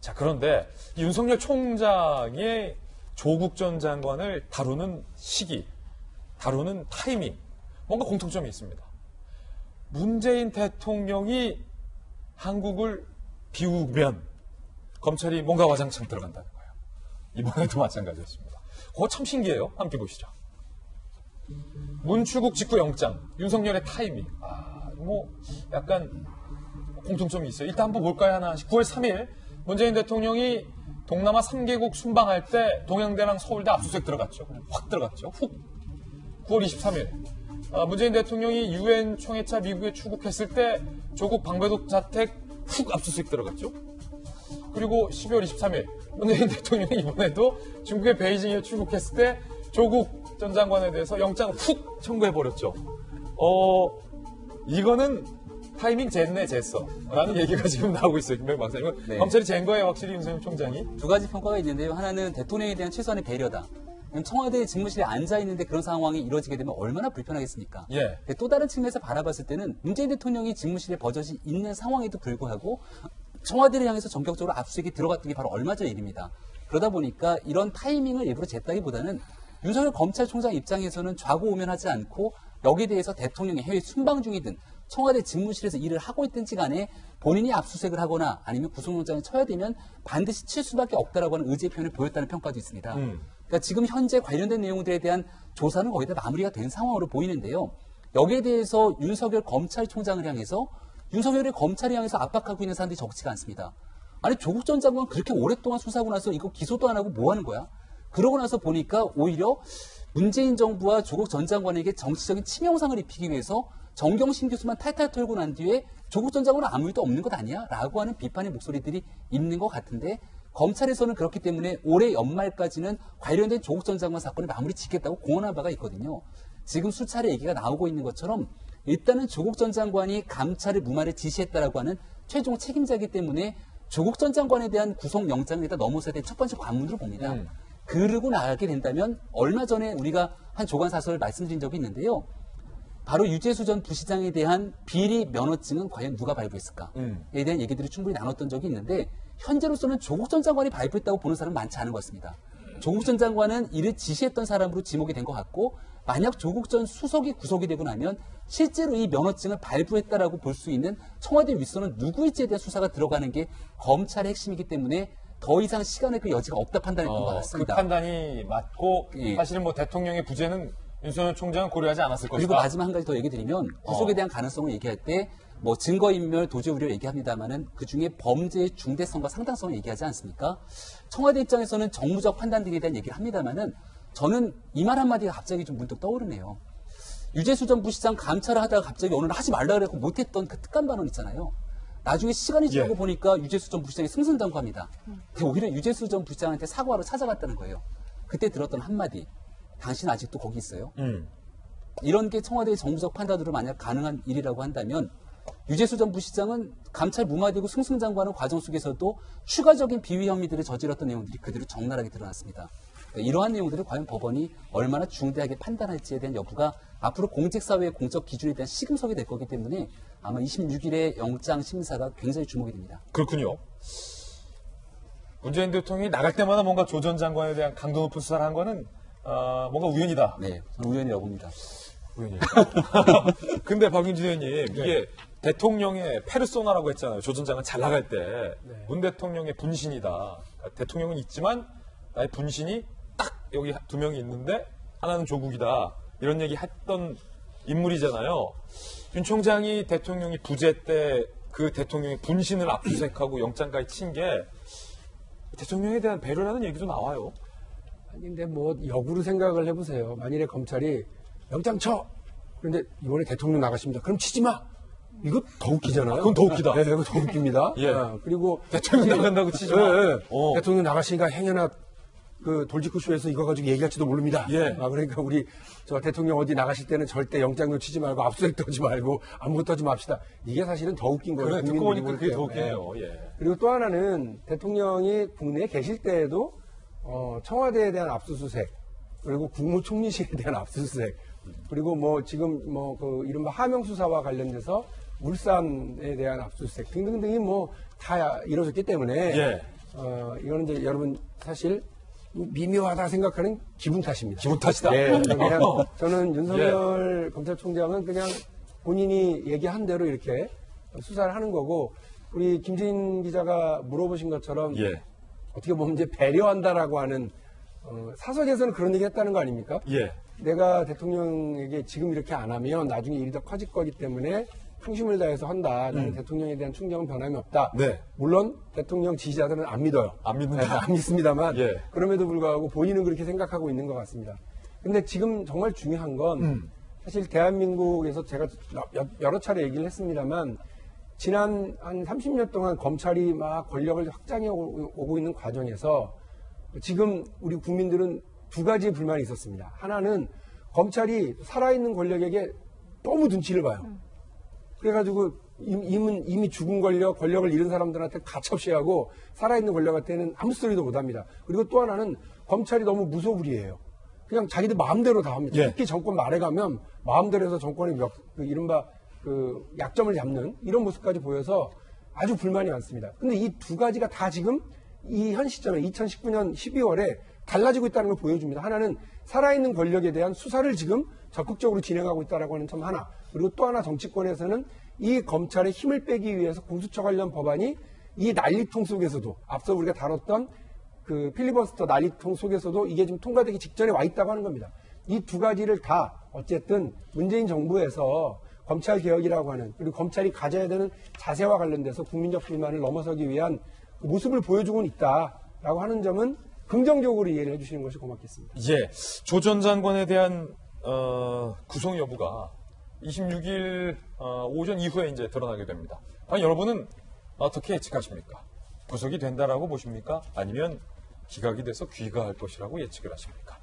자, 그런데 윤석열 총장의 조국 전 장관을 다루는 시기, 다루는 타이밍, 뭔가 공통점이 있습니다. 문재인 대통령이 한국을 비우면 검찰이 뭔가 와장창 들어간다는 거예요. 이번에도 마찬가지였습니다. 그거 참 신기해요. 함께 보시죠. 문출국 직후 영장, 윤석열의 타이밍. 뭐 약간 공통점이 있어요. 일단 한번 볼까요? 하나씩. 9월 3일 문재인 대통령이 동남아 3개국 순방할 때 동양대랑 서울대 압수수색 들어갔죠. 확 들어갔죠. 훅. 9월 23일 문재인 대통령이 유엔 총회차 미국에 출국했을 때 조국 방배독 자택 훅 압수수색 들어갔죠. 그리고 12월 23일 문재인 대통령이 이번에도 중국의 베이징에 출국했을 때 조국 전 장관에 대해서 영장을 훅 청구해버렸죠. 이거는 타이밍 쟀네 쟀어 라는 얘기가 지금 나오고 있어요. 김병민 박사님. 네. 검찰이 잰 거예요, 확실히 윤석열 총장이? 두 가지 평가가 있는데요. 하나는 대통령에 대한 최소한의 배려다. 청와대 집무실에 앉아있는데 그런 상황이 이루어지게 되면 얼마나 불편하겠습니까? 예. 또 다른 측면에서 바라봤을 때는 문재인 대통령이 집무실에 버젓이 있는 상황에도 불구하고 청와대를 향해서 전격적으로 압수수색이 들어갔던 게 바로 얼마 전 일입니다. 그러다 보니까 이런 타이밍을 일부러 쟀다기보다는 윤석열 검찰총장 입장에서는 좌고우면하지 않고 여기에 대해서 대통령이 해외 순방 중이든 청와대 집무실에서 일을 하고 있든지 간에 본인이 압수수색을 하거나 아니면 구속영장을 쳐야 되면 반드시 칠 수밖에 없다라고 하는 의지의 표현을 보였다는 평가도 있습니다. 그러니까 지금 현재 관련된 내용들에 대한 조사는 거의 다 마무리가 된 상황으로 보이는데요. 여기에 대해서 윤석열 검찰총장을 향해서 윤석열의 검찰을 향해서 압박하고 있는 사람들이 적지가 않습니다. 아니 조국 전 장관 그렇게 오랫동안 수사하고 나서 이거 기소도 안 하고 뭐 하는 거야? 그러고 나서 보니까 오히려 문재인 정부와 조국 전 장관에게 정치적인 치명상을 입히기 위해서 정경심 교수만 탈탈 털고 난 뒤에 조국 전 장관은 아무 일도 없는 것 아니야? 라고 하는 비판의 목소리들이 있는 것 같은데 검찰에서는 그렇기 때문에 올해 연말까지는 관련된 조국 전 장관 사건을 마무리 짓겠다고 공언한 바가 있거든요. 지금 수차례 얘기가 나오고 있는 것처럼 일단은 조국 전 장관이 감찰을 무마를 지시했다라고 하는 최종 책임자이기 때문에 조국 전 장관에 대한 구속영장을 일단 넘어서야 될 첫 번째 관문으로 봅니다. 그러고 나가게 된다면 얼마 전에 우리가 한 조간사설 말씀드린 적이 있는데요. 바로 유재수 전 부시장에 대한 비리 면허증은 과연 누가 발부했을까에 대한 얘기들을 충분히 나눴던 적이 있는데 현재로서는 조국 전 장관이 발부했다고 보는 사람은 많지 않은 것 같습니다. 조국 전 장관은 이를 지시했던 사람으로 지목이 된 것 같고 만약 조국 전 수석이 구속이 되고 나면 실제로 이 면허증을 발부했다라고 볼 수 있는 청와대 윗선은 누구일지에 대한 수사가 들어가는 게 검찰의 핵심이기 때문에 더 이상 시간의 그 여지가 없다 판단을 본 것 같습니다. 그 판단이 맞고 예. 사실은 뭐 대통령의 부재는 윤석열 총장은 고려하지 않았을 것이다. 그리고 마지막 한 가지 더 얘기 드리면 구속에 대한 가능성을 얘기할 때 뭐 증거인멸, 도주 우려를 얘기합니다만은 그 중에 범죄의 중대성과 상당성을 얘기하지 않습니까? 청와대 입장에서는 정무적 판단 등에 대한 얘기를 합니다만은 저는 이 말 한마디가 갑자기 좀 문득 떠오르네요. 유재수 전 부시장 감찰을 하다가 갑자기 오늘 하지 말라 그래고 못했던 그 특감 반원 있잖아요. 나중에 시간이 지나고 보니까 유재수 전 부시장이 승승장구합니다. 오히려 유재수 전 부시장한테 사과하러 찾아갔다는 거예요. 그때 들었던 한마디. 당신 아직도 거기 있어요? 이런 게 청와대의 정무적 판단으로 만약 가능한 일이라고 한다면 유재수 전 부시장은 감찰 무마되고 승승장구하는 과정 속에서도 추가적인 비위 혐의들을 저질렀던 내용들이 그대로 적나라하게 드러났습니다. 그러니까 이러한 내용들을 과연 법원이 얼마나 중대하게 판단할지에 대한 여부가 앞으로 공직사회의 공적 기준에 대한 시금석이 될 거기 때문에 아마 26일의 영장 심사가 굉장히 주목이 됩니다. 그렇군요. 문재인 대통령이 나갈 때마다 뭔가 조 전 장관에 대한 강도 높은 수사를 한 거는 뭔가 우연이다. 네, 저는 우연이라고 봅니다. 우연이다. 근데 박윤진 의원님, 이게 대통령의 페르소나라고 했잖아요. 조 전 장관 잘 나갈 때. 문 대통령의 분신이다. 그러니까 대통령은 있지만 나의 분신이 딱 여기 두 명이 있는데 하나는 조국이다. 이런 얘기 했던 인물이잖아요. 윤 총장이 대통령이 부재 때 그 대통령의 분신을 압수수색하고 영장까지 친 게 대통령에 대한 배려라는 얘기도 나와요. 아니, 근데 뭐 역으로 생각을 해보세요. 만일에 검찰이 영장 쳐! 그런데 이번에 대통령 나가십니다. 그럼 치지 마! 이거 더 웃기잖아요. 그건 더 웃기다. 네, 이거 더 웃깁니다. 예. 그리고 대통령 나간다고 치지 마. 대통령 나가시니까 행여나 그 돌직구 쇼에서 이거 가지고 얘기할지도 모릅니다. 예. 그러니까 우리 저 대통령 어디 나가실 때는 절대 영장 놓치지 말고 압수수색도 하지 말고 아무것도 하지 맙시다. 이게 사실은 더 웃긴 거예요. 그래, 듣고 보니까 그게 더 때문에. 웃기네요. 예. 그리고 또 하나는 대통령이 국내에 계실 때에도 청와대에 대한 압수수색 그리고 국무총리실에 대한 압수수색 그리고 뭐 지금 뭐 그 이른바 하명 수사와 관련돼서 울산에 대한 압수수색 등등등이 뭐 다 이루어졌기 때문에 예. 이거는 이제 여러분 사실 미묘하다 생각하는 기분 탓입니다. 기분 탓이다. 네, 그냥 저는 윤석열 검찰총장은 그냥 본인이 얘기한 대로 이렇게 수사를 하는 거고, 우리 김진 기자가 물어보신 것처럼 예. 어떻게 보면 이제 배려한다라고 하는 사석에서는 그런 얘기 했다는 거 아닙니까? 예. 내가 대통령에게 지금 이렇게 안 하면 나중에 일이 더 커질 거기 때문에 충심을 다해서 한다. 나는 대통령에 대한 충정은 변함이 없다. 네. 물론 대통령 지지자들은 안 믿어요. 안 믿는다. 네, 안 믿습니다만 예. 그럼에도 불구하고 본인은 그렇게 생각하고 있는 것 같습니다. 근데 지금 정말 중요한 건 사실 대한민국에서 제가 여러 차례 얘기를 했습니다만 지난 한 30년 동안 검찰이 막 권력을 확장해 오고 있는 과정에서 지금 우리 국민들은 두 가지 불만이 있었습니다. 하나는 검찰이 살아있는 권력에게 너무 눈치를 봐요. 그래가지고 이미 죽은 권력을 잃은 사람들한테 가차없이 하고 살아있는 권력한테는 아무 소리도 못합니다. 그리고 또 하나는 검찰이 너무 무소불위해요. 그냥 자기들 마음대로 다 합니다. 예. 특히 정권 말에 가면 마음대로 해서 정권의 이른바 약점을 잡는 이런 모습까지 보여서 아주 불만이 많습니다. 근데 이 두 가지가 다 지금 이 현 시점에 2019년 12월에 달라지고 있다는 걸 보여줍니다. 하나는 살아있는 권력에 대한 수사를 지금 적극적으로 진행하고 있다는 하는 점 하나. 그리고 또 하나 정치권에서는 이 검찰의 힘을 빼기 위해서 공수처 관련 법안이 이 난리통 속에서도 앞서 우리가 다뤘던 그 필리버스터 난리통 속에서도 이게 지금 통과되기 직전에 와 있다고 하는 겁니다. 이 두 가지를 다 어쨌든 문재인 정부에서 검찰 개혁이라고 하는 그리고 검찰이 가져야 되는 자세와 관련돼서 국민적 불만을 넘어서기 위한 그 모습을 보여주고 있다라고 하는 점은 긍정적으로 이해를 해주시는 것이 고맙겠습니다. 예. 조 전 장관에 대한 구속 여부가 26일 오전 이후에 이제 드러나게 됩니다. 과연 여러분은 어떻게 예측하십니까? 구속이 된다라고 보십니까? 아니면 기각이 돼서 귀가할 것이라고 예측을 하십니까?